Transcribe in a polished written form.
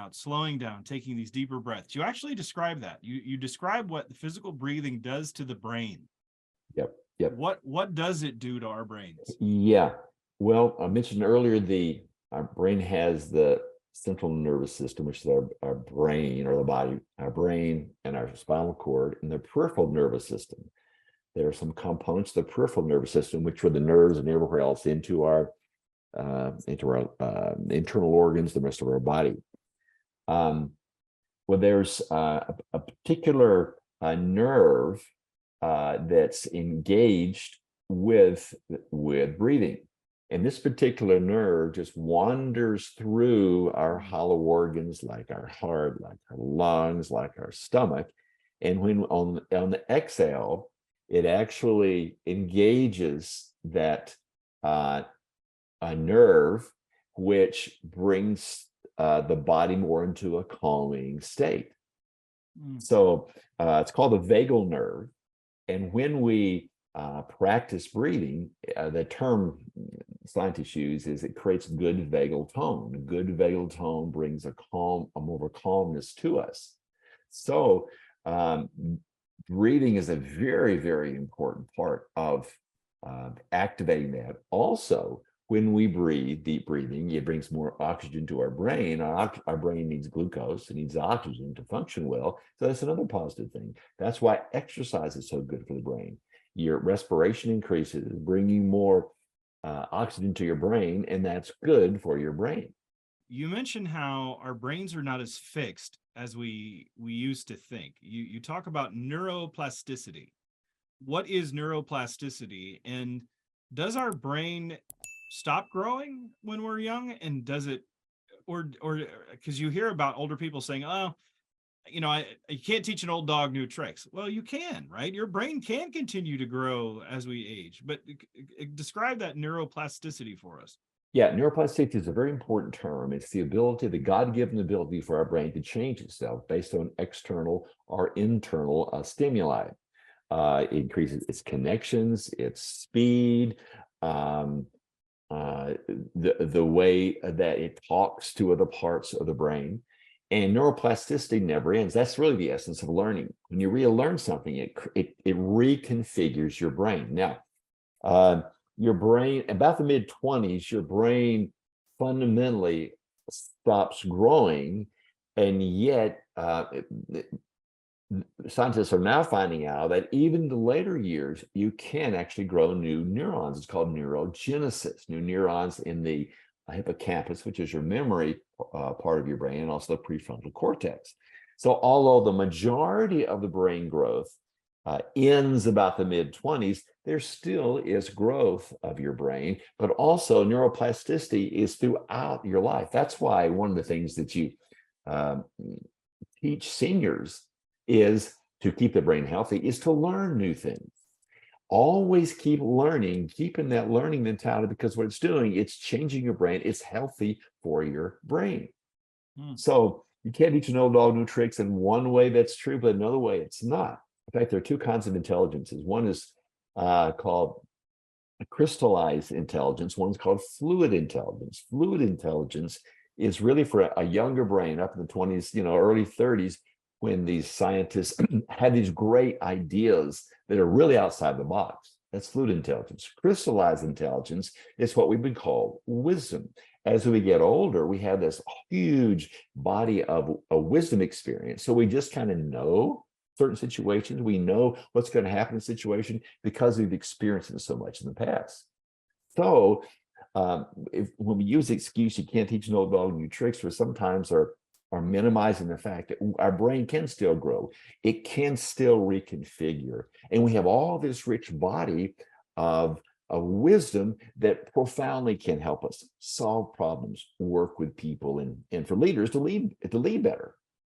out, slowing down, taking these deeper breaths. You actually describe that. You describe what the physical breathing does to the brain. Yep. What does it do to our brains? Yeah. Well, I mentioned earlier our brain has the central nervous system, which is our brain or the body, our brain and our spinal cord, and the peripheral nervous system. There are some components of the peripheral nervous system, which are the nerves and everywhere else into our internal organs, the rest of our body. Well, there's a particular nerve that's engaged with breathing. And this particular nerve just wanders through our hollow organs, like our heart, like our lungs, like our stomach. And when on the exhale, it actually engages that a nerve, which brings the body more into a calming state. So it's called the vagal nerve. And when we practice breathing, the term scientists use is it creates good vagal tone. A good vagal tone brings a more of a calmness to us. So breathing is a very, very important part of activating that. Also, when we breathe, deep breathing, it brings more oxygen to our brain. Our brain needs glucose, it needs oxygen to function well. So that's another positive thing. That's why exercise is so good for the brain. Your respiration increases, bringing more oxygen to your brain, and that's good for your brain. You mentioned how our brains are not as fixed as we used to think. You talk about neuroplasticity. What is neuroplasticity, and does our brain stop growing when we're young? And does it, or because you hear about older people saying, oh, you can't teach an old dog new tricks. Well, you can, right? Your brain can continue to grow as we age, but describe that neuroplasticity for us. Yeah, neuroplasticity is a very important term. It's the ability, the God-given ability for our brain to change itself based on external or internal stimuli. It increases its connections, its speed, the way that it talks to other parts of the brain. And neuroplasticity never ends. That's really the essence of learning. When you relearn something, it reconfigures your brain. Now, your brain, about the mid-20s, your brain fundamentally stops growing, and yet scientists are now finding out that even in the later years, you can actually grow new neurons. It's called neurogenesis, new neurons in the hippocampus, which is your memory part of your brain, and also the prefrontal cortex. So although the majority of the brain growth ends about the mid-20s, there still is growth of your brain, but also neuroplasticity is throughout your life. That's why one of the things that you teach seniors is to keep the brain healthy, is to learn new things. Always keep learning, keeping that learning mentality, because what it's doing, it's changing your brain. It's healthy for your brain. So you can't teach an old dog new tricks. In one way that's true, but another way it's not. In fact, there are two kinds of intelligences. One is called crystallized intelligence. One's called fluid intelligence. Fluid intelligence is really for a younger brain up in the 20s, early 30s, when these scientists had these great ideas that are really outside the box. That's fluid intelligence. Crystallized intelligence is what we've been called wisdom. As we get older, we have this huge body of a wisdom experience. So we just kind of know certain situations. We know what's going to happen in a situation because we've experienced it so much in the past. So when we use the excuse, you can't teach an old dog new tricks, or sometimes are minimizing the fact that our brain can still grow. It can still reconfigure. And we have all this rich body of wisdom that profoundly can help us solve problems, work with people, and for leaders to lead better.